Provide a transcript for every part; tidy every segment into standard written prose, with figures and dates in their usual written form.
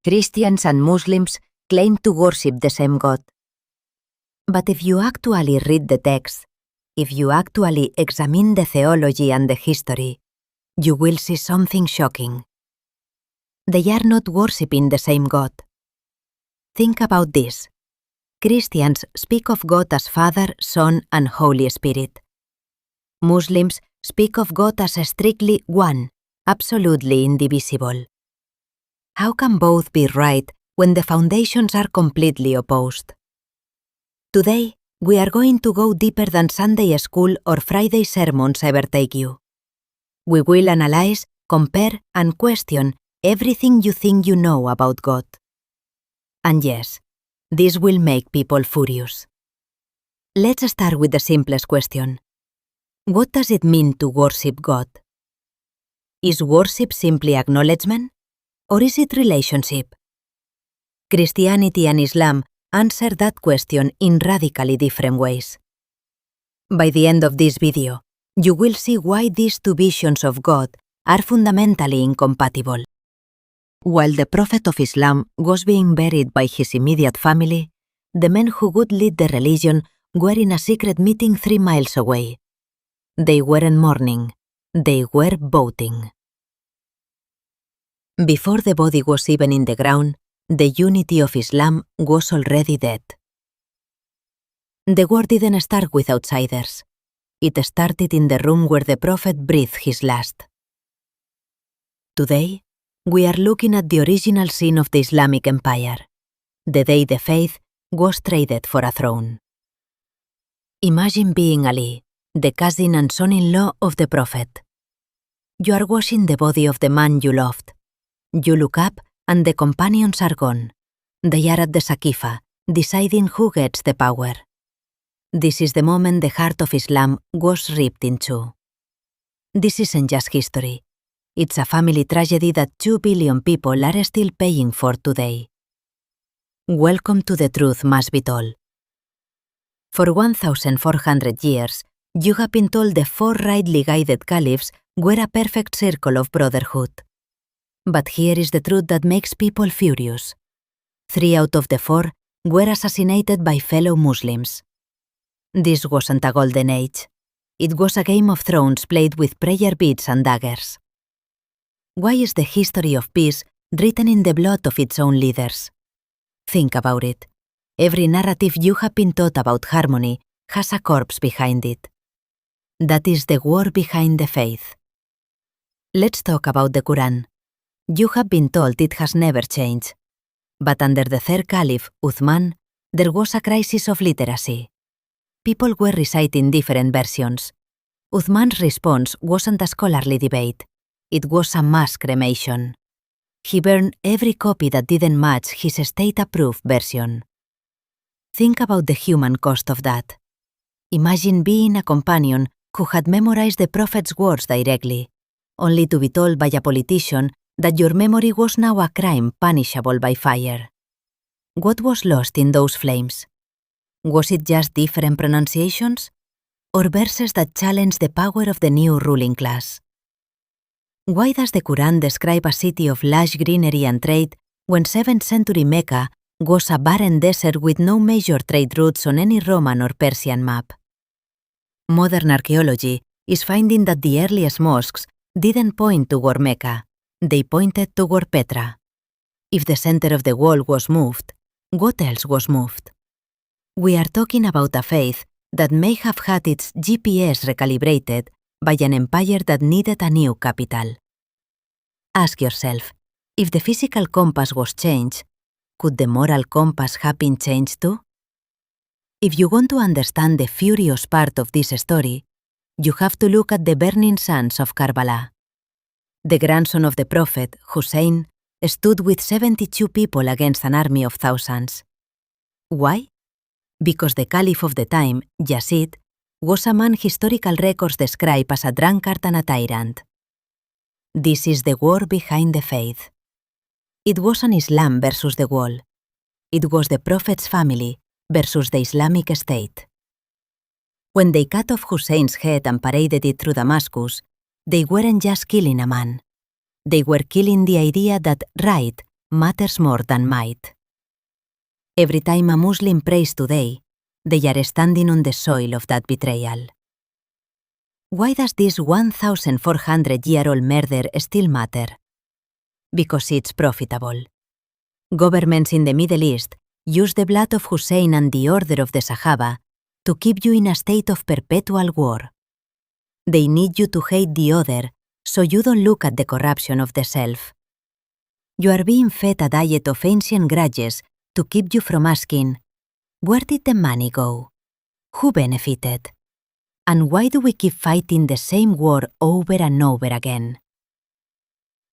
Christians and Muslims claim to worship the same God. But if you actually read the text, if you actually examine the theology and the history, you will see something shocking. They are not worshipping the same God. Think about this. Christians speak of God as Father, Son, and Holy Spirit. Muslims speak of God as strictly one, absolutely indivisible. How can both be right when the foundations are completely opposed? Today, we are going to go deeper than Sunday school or Friday sermons ever take you. We will analyze, compare, and question everything you think you know about God. And yes, this will make people furious. Let's start with the simplest question. What does it mean to worship God? Is worship simply acknowledgement? Or is it relationship? Christianity and Islam answer that question in radically different ways. By the end of this video, you will see why these two visions of God are fundamentally incompatible. While the Prophet of Islam was being buried by his immediate family, the men who would lead the religion were in a secret meeting 3 miles away. They weren't mourning, they were voting. Before the body was even in the ground, the unity of Islam was already dead. The war didn't start with outsiders. It started in the room where the Prophet breathed his last. Today, we are looking at the original sin of the Islamic Empire, the day the faith was traded for a throne. Imagine being Ali, the cousin and son-in-law of the Prophet. You are washing the body of the man you loved. You look up and the companions are gone. They are at the Saqifa, deciding who gets the power. This is the moment the heart of Islam was ripped in two. This isn't just history. It's a family tragedy that 2 billion people are still paying for today. Welcome to The Truth Must Be Told. For 1,400 years, you have been told the 4 rightly guided caliphs were a perfect circle of brotherhood. But here is the truth that makes people furious. 3 out of the 4 were assassinated by fellow Muslims. This wasn't a golden age. It was a Game of Thrones played with prayer beads and daggers. Why is the history of peace written in the blood of its own leaders? Think about it. Every narrative you have been taught about harmony has a corpse behind it. That is the war behind the faith. Let's talk about the Quran. You have been told it has never changed. But under the 3rd Caliph, Uthman, there was a crisis of literacy. People were reciting different versions. Uthman's response wasn't a scholarly debate. It was a mass cremation. He burned every copy that didn't match his state-approved version. Think about the human cost of that. Imagine being a companion who had memorized the Prophet's words directly, only to be told by a politician that your memory was now a crime punishable by fire. What was lost in those flames? Was it just different pronunciations? Or verses that challenged the power of the new ruling class? Why does the Quran describe a city of lush greenery and trade when 7th century Mecca was a barren desert with no major trade routes on any Roman or Persian map? Modern archaeology is finding that the earliest mosques didn't point toward Mecca, they pointed toward Petra. If the center of the wall was moved, what else was moved? We are talking about a faith that may have had its GPS recalibrated by an empire that needed a new capital. Ask yourself, if the physical compass was changed, could the moral compass have been changed too? If you want to understand the furious part of this story, you have to look at the burning sands of Karbala. The grandson of the Prophet, Hussein, stood with 72 people against an army of thousands. Why? Because the Caliph of the time, Yazid, was a man historical records describe as a drunkard and a tyrant. This is the war behind the faith. It wasn't Islam versus the wall. It was the Prophet's family versus the Islamic State. When they cut off Hussein's head and paraded it through Damascus, they weren't just killing a man. They were killing the idea that right matters more than might. Every time a Muslim prays today, they are standing on the soil of that betrayal. Why does this 1,400-year-old murder still matter? Because it's profitable. Governments in the Middle East use the blood of Hussein and the order of the Sahaba to keep you in a state of perpetual war. They need you to hate the other so you don't look at the corruption of the self. You are being fed a diet of ancient grudges to keep you from asking, where did the money go? Who benefited? And why do we keep fighting the same war over and over again?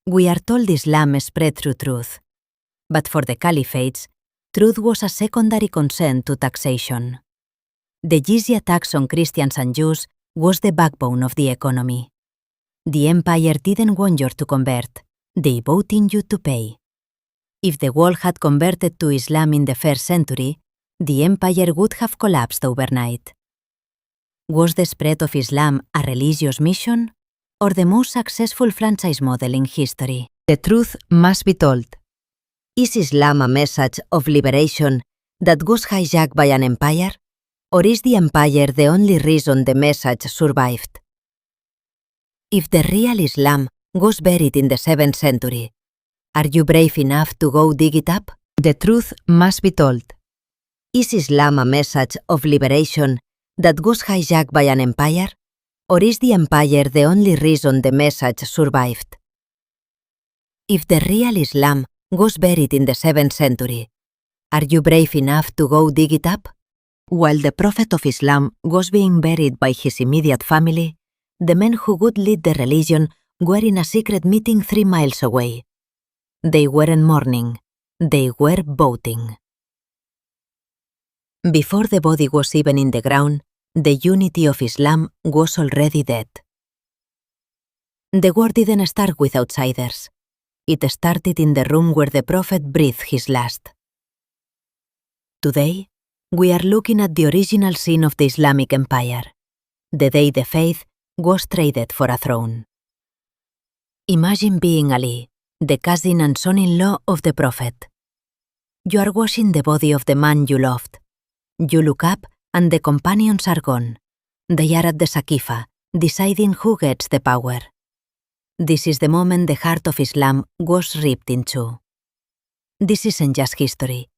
We are told Islam spread through truth, but for the caliphates, truth was a secondary consent to taxation. The jizya tax on Christians and Jews was the backbone of the economy. The empire didn't want you to convert, they voted you to pay. If the world had converted to Islam in the 1st century, the empire would have collapsed overnight. Was the spread of Islam a religious mission, or the most successful franchise model in history? The truth must be told. Is Islam a message of liberation that was hijacked by an empire, or is the empire the only reason the message survived? If the real Islam was buried in the 7th century, are you brave enough to go dig it up? The truth must be told. Is Islam a message of liberation that was hijacked by an empire, or is the empire the only reason the message survived? If the real Islam was buried in the 7th century, are you brave enough to go dig it up? While the Prophet of Islam was being buried by his immediate family, the men who would lead the religion were in a secret meeting 3 miles away. They weren't mourning, they were voting. Before the body was even in the ground, the unity of Islam was already dead. The war didn't start with outsiders. It started in the room where the Prophet breathed his last. Today, we are looking at the original sin of the Islamic Empire, the day the faith was traded for a throne. Imagine being Ali, the cousin and son-in-law of the Prophet. You are washing the body of the man you loved. You look up and the companions are gone. They are at the Saqifa, deciding who gets the power. This is the moment the heart of Islam was ripped in two. This isn't just history.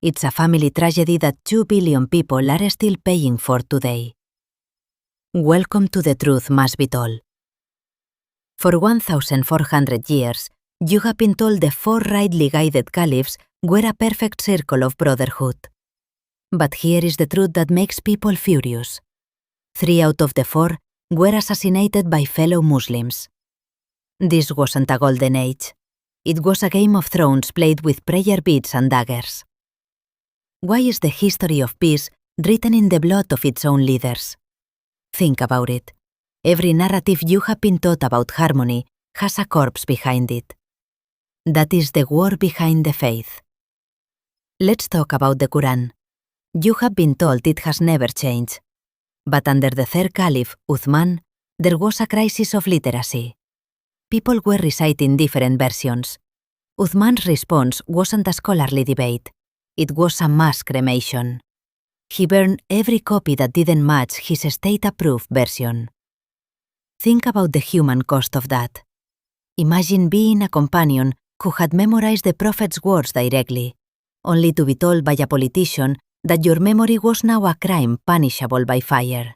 It's a family tragedy that 2 billion people are still paying for today. Welcome to The Truth Must Be Told. For 1,400 years, you have been told the 4 rightly guided caliphs were a perfect circle of brotherhood. But here is the truth that makes people furious. 3 out of the 4 were assassinated by fellow Muslims. This wasn't a golden age. It was a Game of Thrones played with prayer beads and daggers. Why is the history of peace written in the blood of its own leaders? Think about it. Every narrative you have been taught about harmony has a corpse behind it. That is the war behind the faith. Let's talk about the Quran. You have been told it has never changed. But under the 3rd Caliph, Uthman, there was a crisis of literacy. People were reciting different versions. Uthman's response wasn't a scholarly debate. It was a mass cremation. He burned every copy that didn't match his state-approved version. Think about the human cost of that. Imagine being a companion who had memorized the Prophet's words directly, only to be told by a politician that your memory was now a crime punishable by fire.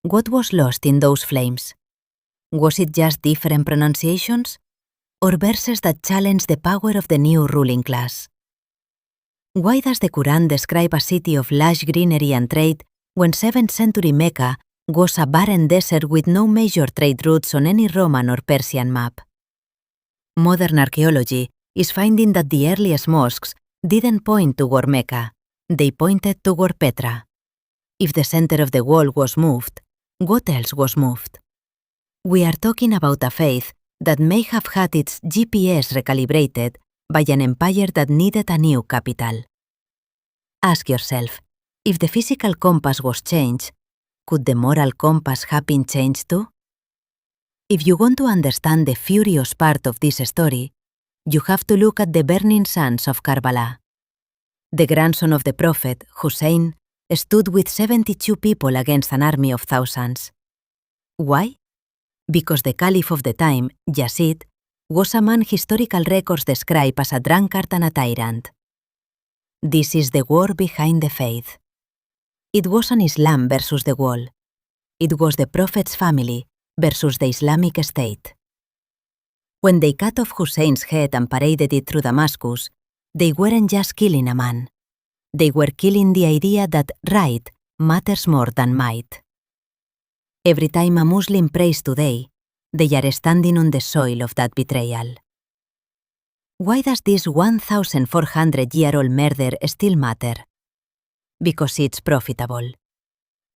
What was lost in those flames? Was it just different pronunciations, or verses that challenged the power of the new ruling class? Why does the Quran describe a city of lush greenery and trade when 7th century Mecca was a barren desert with no major trade routes on any Roman or Persian map? Modern archaeology is finding that the earliest mosques didn't point toward Mecca, they pointed toward Petra. If the center of the wall was moved, what else was moved? We are talking about a faith that may have had its GPS recalibrated by an empire that needed a new capital. Ask yourself, if the physical compass was changed, could the moral compass have been changed too? If you want to understand the furious part of this story, you have to look at the burning sands of Karbala. The grandson of the Prophet, Hussein, stood with 72 people against an army of thousands. Why? Because the Caliph of the time, Yazid, was a man historical records describe as a drunkard and a tyrant. This is the war behind the faith. It wasn't Islam versus the wall. It was the Prophet's family versus the Islamic State. When they cut off Hussein's head and paraded it through Damascus, they weren't just killing a man. They were killing the idea that right matters more than might. Every time a Muslim prays today, they are standing on the soil of that betrayal. Why does this 1,400-year-old murder still matter? Because it's profitable.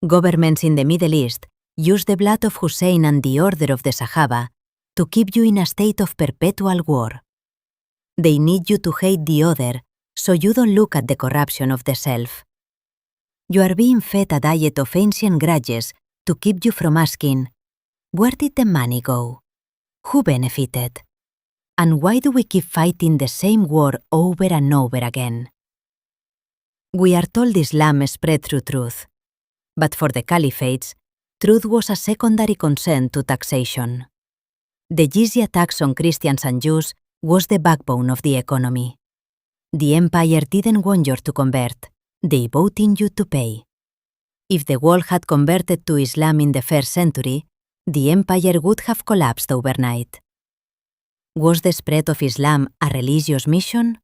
Governments in the Middle East use the blood of Hussein and the order of the Sahaba to keep you in a state of perpetual war. They need you to hate the other so you don't look at the corruption of the self. You are being fed a diet of ancient grudges to keep you from asking, where did the money go? Who benefited? And why do we keep fighting the same war over and over again? We are told Islam spread through truth, but for the caliphates, truth was a secondary consent to taxation. The jizya tax on Christians and Jews was the backbone of the economy. The empire didn't want you to convert, they voted you to pay. If the world had converted to Islam in the 1st century, the empire would have collapsed overnight. Was the spread of Islam a religious mission,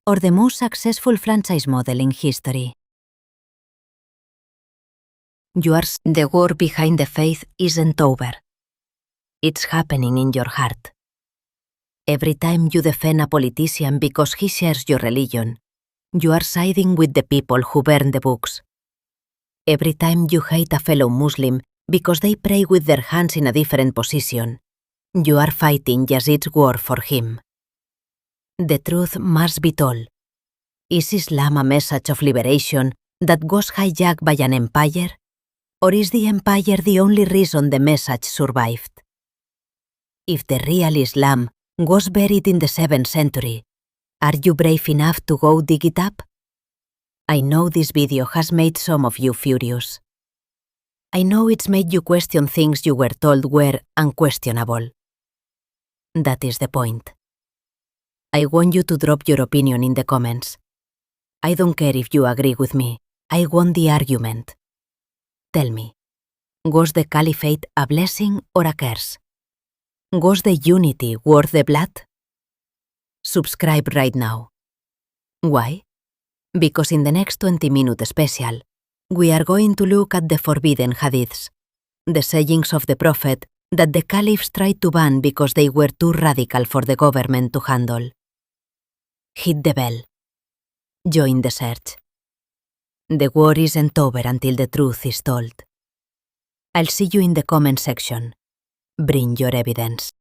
or the most successful franchise model in history? The war behind the faith isn't over. It's happening in your heart. Every time you defend a politician because he shares your religion, you are siding with the people who burn the books. Every time you hate a fellow Muslim because they pray with their hands in a different position, you are fighting Yazid's war for him. The truth must be told. Is Islam a message of liberation that was hijacked by an empire? Or is the empire the only reason the message survived? If the real Islam was buried in the 7th century, are you brave enough to go dig it up? I know this video has made some of you furious. I know it's made you question things you were told were unquestionable. That is the point. I want you to drop your opinion in the comments. I don't care if you agree with me. I want the argument. Tell me, was the caliphate a blessing or a curse? Was the unity worth the blood? Subscribe right now. Why? Because in the next 20-minute special, we are going to look at the forbidden hadiths, the sayings of the Prophet that the caliphs tried to ban because they were too radical for the government to handle. Hit the bell. Join the search. The war isn't over until the truth is told. I'll see you in the comment section. Bring your evidence.